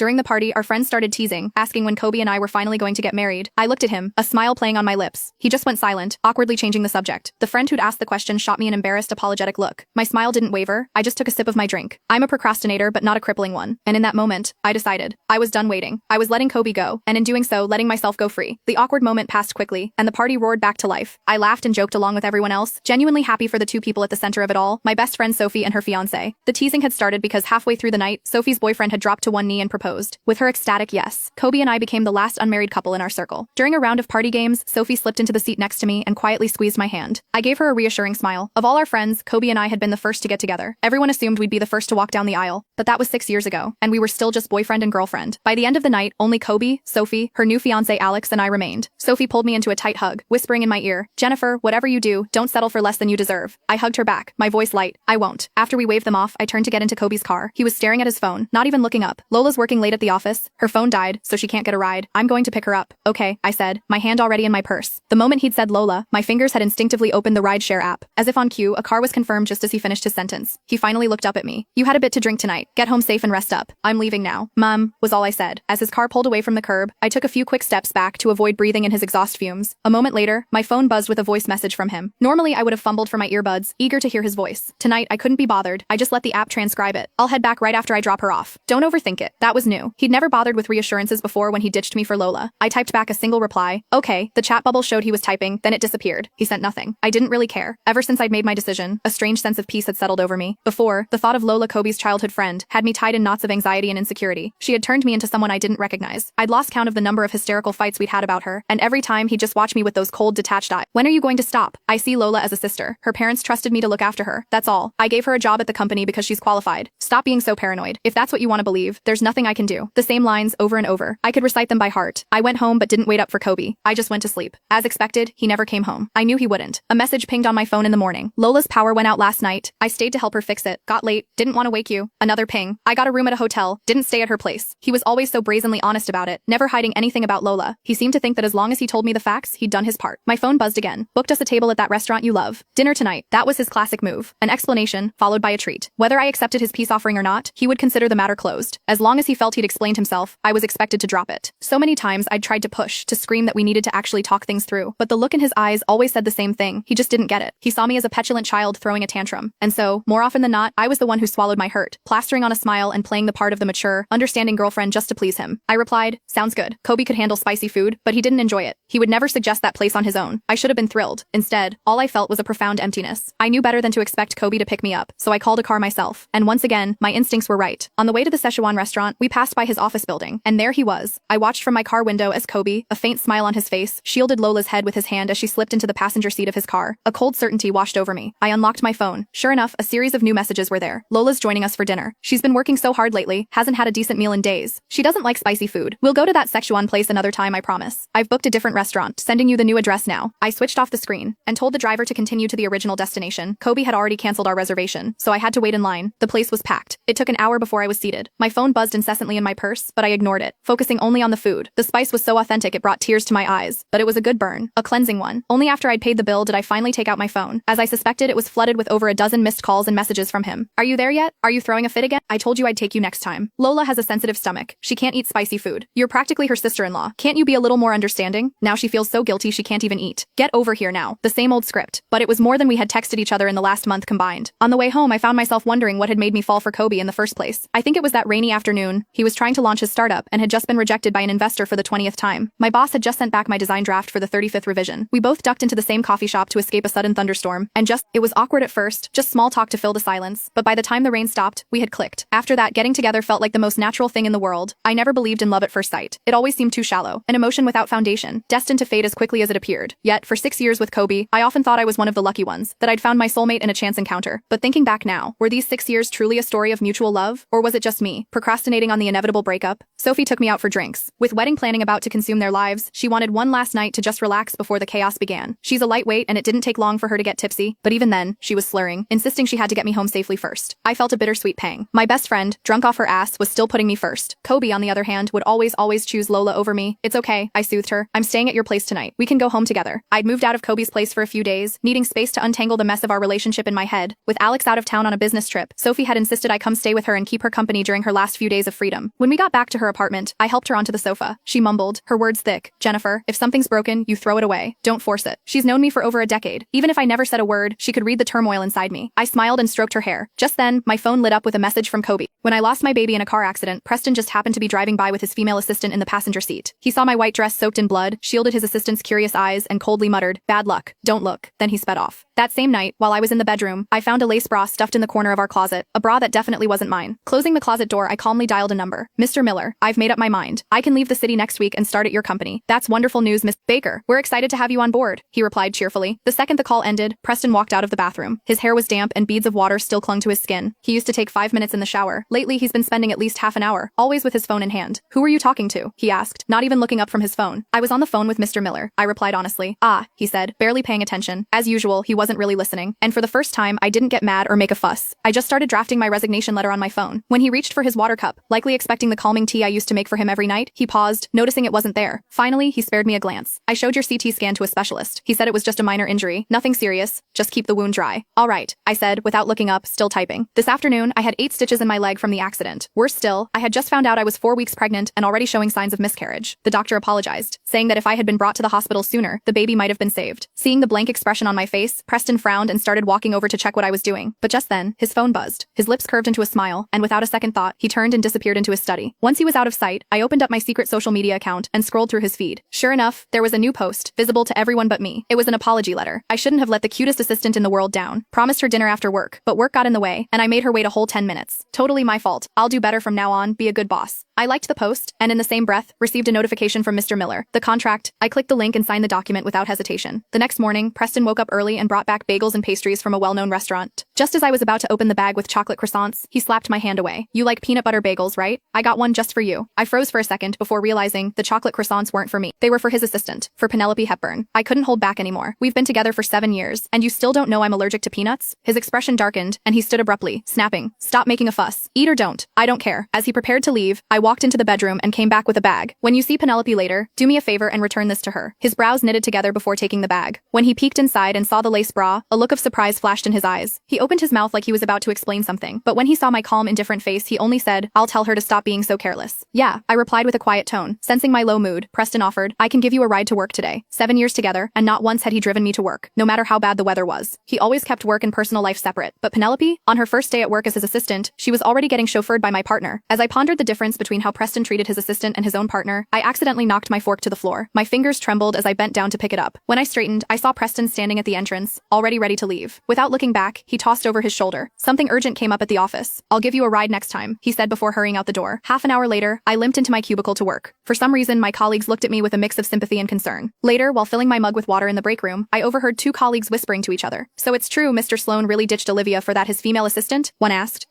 During the party, our friends started teasing, asking when Kobe and I were finally going to get married. I looked at him, a smile playing on my lips. He just went silent, awkwardly changing the subject. The friend who'd asked the question shot me an embarrassed, apologetic look. My smile didn't waver. I just took a sip of my drink. I'm a procrastinator, but not a crippling one. And in that moment, I decided. I was done waiting. I was letting Kobe go, and in doing so, letting myself go free. The awkward moment passed quickly, and the party roared back to life. I laughed and joked along with everyone else, genuinely happy for the two people at the center of it all, my best friend Sophie and her fiancé. The teasing had started because halfway through the night, Sophie's boyfriend had dropped to one knee and proposed. With her ecstatic yes, Kobe and I became the last unmarried couple in our circle. During a round of party games, Sophie slipped into the seat next to me and quietly squeezed my hand. I gave her a reassuring smile. Of all our friends, Kobe and I had been the first to get together. Everyone assumed we'd be the first to walk down the aisle, but that was 6 years ago, and we were still just boyfriend and girlfriend. By the end of the night, only Kobe, Sophie, her new fiancé Alex, and I remained. Sophie pulled me into a tight hug, whispering in my ear, "Jennifer, whatever you do, don't settle for less than you deserve." I hugged her back, my voice light. "I won't." After we waved them off, I turned to get into Kobe's car. He was staring at his phone, not even looking up. "Lola's working late at the office. Her phone died, so she can't get a ride. I'm going to pick her up." "Okay," I said, my hand already in my purse. The moment he'd said Lola, my fingers had instinctively opened the rideshare app. As if on cue, a car was confirmed just as he finished his sentence. He finally looked up at me. "You had a bit to drink tonight. Get home safe and rest up. I'm leaving now." "Mom," was all I said. As his car pulled away from the curb, I took a few quick steps back to avoid breathing in his exhaust fumes. A moment later, my phone buzzed with a voice message from him. Normally, I would have fumbled for my earbuds, eager to hear his voice. Tonight, I couldn't be bothered. I just let the app transcribe it. "I'll head back right after I drop her off. Don't overthink it." That was new. He'd never bothered with reassurances before when he ditched me for Lola. I typed back a single reply. "Okay." The chat bubble showed he was typing, then it disappeared. He sent nothing. I didn't really care. Ever since I'd made my decision, a strange sense of peace had settled over me. Before, the thought of Lola, Kobe's childhood friend, had me tied in knots of anxiety and insecurity. She had turned me into someone I didn't recognize. I'd lost count of the number of hysterical fights we'd had about her, and every time he'd just watch me with those cold, detached eyes. "When are you going to stop? I see Lola as a sister. Her parents trusted me to look after her. That's all. I gave her a job at the company because she's qualified. Stop being so paranoid. If that's what you want to believe, there's nothing I can do." The same lines over and over. I could recite them by heart. I went home but didn't wait up for Kobe. I just went to sleep. As expected, he never came home. I knew he wouldn't. A message pinged on my phone in the morning. "Lola's power went out last night. I stayed to help her fix it. Got late. Didn't want to wake you." Another ping. "I got a room at a hotel. Didn't stay at her place." He was always so brazenly honest about it, never hiding anything about Lola. He seemed to think that as long as he told me the facts, he'd done his part. My phone buzzed again. "Booked us a table at that restaurant you love. Dinner tonight." That was his classic move. An explanation, followed by a treat. Whether I accepted his peace offering or not, he would consider the matter closed. As long as he felt he'd explained himself, I was expected to drop it. So many times I'd tried to push, to scream that we needed to actually talk things through, but the look in his eyes always said the same thing. He just didn't get it. He saw me as a petulant child throwing a tantrum. And so, more often than not, I was the one who swallowed my hurt, plastering on a smile and playing the part of the mature, understanding girlfriend just to please him. I replied, "Sounds good." Kobe could handle spicy food, but he didn't enjoy it. He would never suggest that place on his own. I should have been thrilled. Instead, all I felt was a profound emptiness. I knew better than to expect Kobe to pick me up, so I called a car myself. And once again, my instincts were right. On the way to the Szechuan restaurant, we passed by his office building, and there he was. I watched from my car window as Kobe, a faint smile on his face, shielded Lola's head with his hand as she slipped into the passenger seat of his car. A cold certainty washed over me. I unlocked my phone. Sure enough, a series of new messages were there. "Lola's joining us for dinner. She's been working so hard lately, hasn't had a decent meal in days. She doesn't like spicy food. We'll go to that Szechuan place another time, I promise. I've booked a different restaurant, sending you the new address now." I switched off the screen and told the driver to continue to the original destination. Kobe had already canceled our reservation, so I had to wait in line. The place was packed. It took an hour before I was seated. My phone buzzed incessantly in my purse, but I ignored it, focusing only on the food. The spice was so authentic it brought tears to my eyes, but it was a good burn, a cleansing one. Only after I'd paid the bill did I finally take out my phone. As I suspected, it was flooded with over a dozen missed calls and messages from him. "Are you there yet? Are you throwing a fit again? I told you I'd take you next time. Lola has a sensitive stomach. She can't eat spicy food. You're practically her sister-in-law. Can't you be a little more understanding? Now she feels so guilty she can't even eat. Get over here now." The same old script, but it was more than we had texted each other in the last month combined. On the way home, I found myself wondering what had made me fall for Kobe in the first place. I think it was that rainy afternoon. He was trying to launch his startup and had just been rejected by an investor for the 20th time. My boss had just sent back my design draft for the 35th revision. We both ducked into the same coffee shop to escape a sudden thunderstorm, and it was awkward at first, just small talk to fill the silence, but by the time the rain stopped, we had clicked. After that, getting together felt like the most natural thing in the world. I never believed in love at first sight. It always seemed too shallow, an emotion without foundation, destined to fade as quickly as it appeared. Yet, for 6 years with Kobe, I often thought I was one of the lucky ones, that I'd found my soulmate in a chance encounter. But thinking back now, were these 6 years truly a story of mutual love? Or was it just me, procrastinating on the inevitable breakup? Sophie took me out for drinks. With wedding planning about to consume their lives, she wanted one last night to just relax before the chaos began. She's a lightweight and it didn't take long for her to get tipsy, but even then, she was slurring, insisting she had to get me home safely first. I felt a bittersweet pang. My best friend, drunk off her ass, was still putting me first. Kobe, on the other hand, would always choose Lola over me. "It's okay," I soothed her. "I'm staying at your place tonight. We can go home together." I'd moved out of Kobe's place for a few days, needing space to untangle the mess of our relationship in my head. With Alex out of town on a business trip, Sophie had insisted I come stay with her and keep her company during her last few days of freedom. freedom. When we got back to her apartment, I helped her onto the sofa. She mumbled, her words thick. Jennifer, if something's broken, you throw it away. Don't force it. She's known me for over a decade. Even if I never said a word, she could read the turmoil inside me. I smiled and stroked her hair. Just then, my phone lit up with a message from Kobe. When I lost my baby in a car accident, Preston just happened to be driving by with his female assistant in the passenger seat. He saw my white dress soaked in blood, shielded his assistant's curious eyes, and coldly muttered, "Bad luck. Don't look." Then he sped off. That same night, while I was in the bedroom, I found a lace bra stuffed in the corner of our closet, a bra that definitely wasn't mine. Closing the closet door, I calmly dialed a number. "Mr. Miller, I've made up my mind. I can leave the city next week and start at your company." "That's wonderful news, Miss Baker. We're excited to have you on board," he replied cheerfully. The second the call ended, Preston walked out of the bathroom. His hair was damp and beads of water still clung to his skin. He used to take 5 minutes in the shower. Lately, he's been spending at least half an hour, always with his phone in hand. "Who were you talking to?" he asked, not even looking up from his phone. "I was on the phone with Mr. Miller," I replied honestly. "Ah," he said, barely paying attention. As usual, he wasn't really listening. And for the first time, I didn't get mad or make a fuss. I just started drafting my resignation letter on my phone. When he reached for his water cup, likely expecting the calming tea I used to make for him every night, he paused, noticing it wasn't there. Finally, he spared me a glance. "I showed your CT scan to a specialist. He said it was just a minor injury. Nothing serious. Just keep the wound dry." "All right," I said, without looking up, still typing. This afternoon, I had 8 stitches in my leg from the accident. Worse still, I had just found out I was 4 weeks pregnant and already showing signs of miscarriage. The doctor apologized, saying that if I had been brought to the hospital sooner, the baby might have been saved. Seeing the blank expression on my face, Preston frowned and started walking over to check what I was doing. But just then, his phone buzzed. His lips curved into a smile, and without a second thought, he turned and disappeared into his study. Once he was out of sight, I opened up my secret social media account and scrolled through his feed. Sure enough, there was a new post, visible to everyone but me. It was an apology letter. I shouldn't have let the cutest assistant in the world down. Promised her dinner after work, but work got in the way, and I made her wait a whole 10 minutes. Totally my fault. I'll do better from now on, be a good boss. I liked the post, and in the same breath, received a notification from Mr. Miller. The contract. I clicked the link and signed the document without hesitation. The next morning, Preston woke up early and brought back bagels and pastries from a well-known restaurant. Just as I was about to open the bag with chocolate croissants, he slapped my hand away. "You like peanut butter bagels, right? I got one just for you." I froze for a second before realizing the chocolate croissants weren't for me. They were for his assistant, for Penelope Hepburn. I couldn't hold back anymore. "We've been together for 7 years, and you still don't know I'm allergic to peanuts?" His expression darkened, and he stood abruptly, snapping, "Stop making a fuss. Eat or don't. I don't care." As he prepared to leave, I walked into the bedroom and came back with a bag. "When you see Penelope later, do me a favor and return this to her." His brows knitted together before taking the bag. When he peeked inside and saw the lace bra, a look of surprise flashed in his eyes. He opened his mouth like he was about to explain something, but when he saw my calm, indifferent face, he only said, "I'll tell her to stop being so careless." "Yeah," I replied with a quiet tone. Sensing my low mood, Preston offered, "I can give you a ride to work today." 7 years together, and not once had he driven me to work, no matter how bad the weather was. He always kept work and personal life separate. But Penelope? On her first day at work as his assistant, she was already getting chauffeured by my partner. As I pondered the difference between how Preston treated his assistant and his own partner, I accidentally knocked my fork to the floor. My fingers trembled as I bent down to pick it up. When I straightened, I saw Preston standing at the entrance, already ready to leave. Without looking back, he tossed over his shoulder. "Something urgent came up at the office. I'll give you a ride next time," he said before hurrying out the door. Half an hour later, I limped into my cubicle to work. For some reason, my colleagues looked at me with a mix of sympathy and concern. Later, while filling my mug with water in the break room, I overheard 2 colleagues whispering to each other. "So it's true Mr. Sloan really ditched Olivia for that his female assistant?" one asked.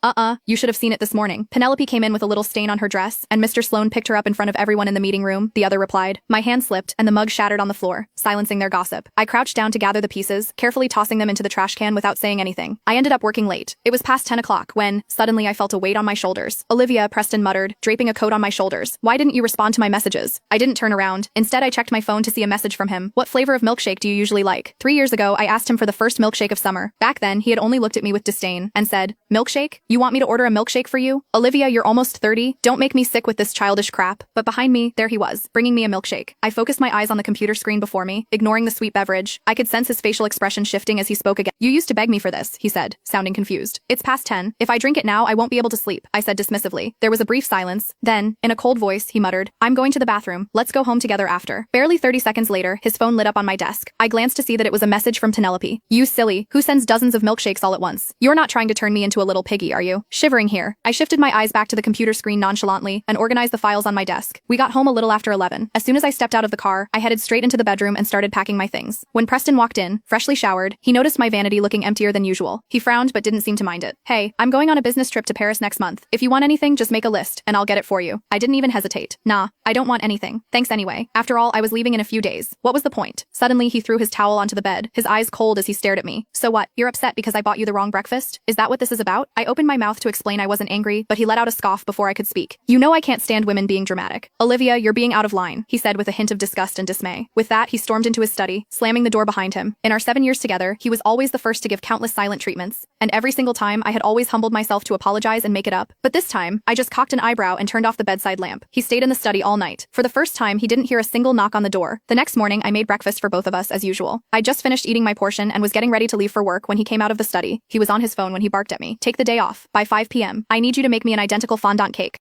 You should have seen it this morning. Penelope came in with a little stain on her dress, and Mr. Sloan picked her up in front of everyone in the meeting room," the other replied. My hand slipped, and the mug shattered on the floor, silencing their gossip. I crouched down to gather the pieces, carefully tossing them into the trash can without saying anything. I ended up working late. It was past 10 o'clock when, suddenly I felt a weight on my shoulders. "Olivia," Preston muttered, draping a coat on my shoulders. "Why didn't you respond to my messages?" I didn't turn around. Instead, I checked my phone to see a message from him. "What flavor of milkshake do you usually like?" 3 years ago, I asked him for the first milkshake of summer. Back then, he had only looked at me with disdain and said, "Milkshake? You want me to order a milkshake for you? Olivia, you're almost 30. Don't make me sick with this childish crap." But behind me, there he was, bringing me a milkshake. I focused my eyes on the computer screen before me, ignoring the sweet beverage. I could sense his facial expression shifting as he spoke again. "You used to beg me for this," he said, sounding confused. "It's past 10. If I drink it now, I won't be able to sleep," I said dismissively. There was a brief silence. Then, in a cold voice, he muttered, "I'm going to the bathroom. Let's go home together after." Barely 30 seconds later, his phone lit up on my desk. I glanced to see that it was a message from Penelope. "You silly. Who sends dozens of milkshakes all at once? You're not trying to turn me into a little piggy, are you?" Shivering here, I shifted my eyes back to the computer screen nonchalantly and organized the files on my desk. We got home a little after 11. As soon as I stepped out of the car, I headed straight into the bedroom and started packing my things. When Preston walked in, freshly showered, he noticed my vanity looking emptier than usual. He frowned but didn't seem to mind it. "Hey, I'm going on a business trip to Paris next month. If you want anything, just make a list, and I'll get it for you." I didn't even hesitate. "Nah, I don't want anything. Thanks anyway. After all, I was leaving in a few days. What was the point?" Suddenly, he threw his towel onto the bed, his eyes cold as he stared at me. "So what? You're upset because I bought you the wrong breakfast? Is that what this is about?" I opened my mouth to explain I wasn't angry, but he let out a scoff before I could speak. "You know I can't stand women being dramatic. Olivia, you're being out of line," he said with a hint of disgust and dismay. With that, he stormed into his study, slamming the door behind him. In our 7 years together, he was always the first to give countless silent treatment statements, and every single time I had always humbled myself to apologize and make it up. But this time, I just cocked an eyebrow and turned off the bedside lamp. He stayed in the study all night. For the first time, he didn't hear a single knock on the door. The next morning, I made breakfast for both of us as usual. I just finished eating my portion and was getting ready to leave for work when he came out of the study. He was on his phone when he barked at me. Take the day off. By 5 p.m. I need you to make me an identical fondant cake.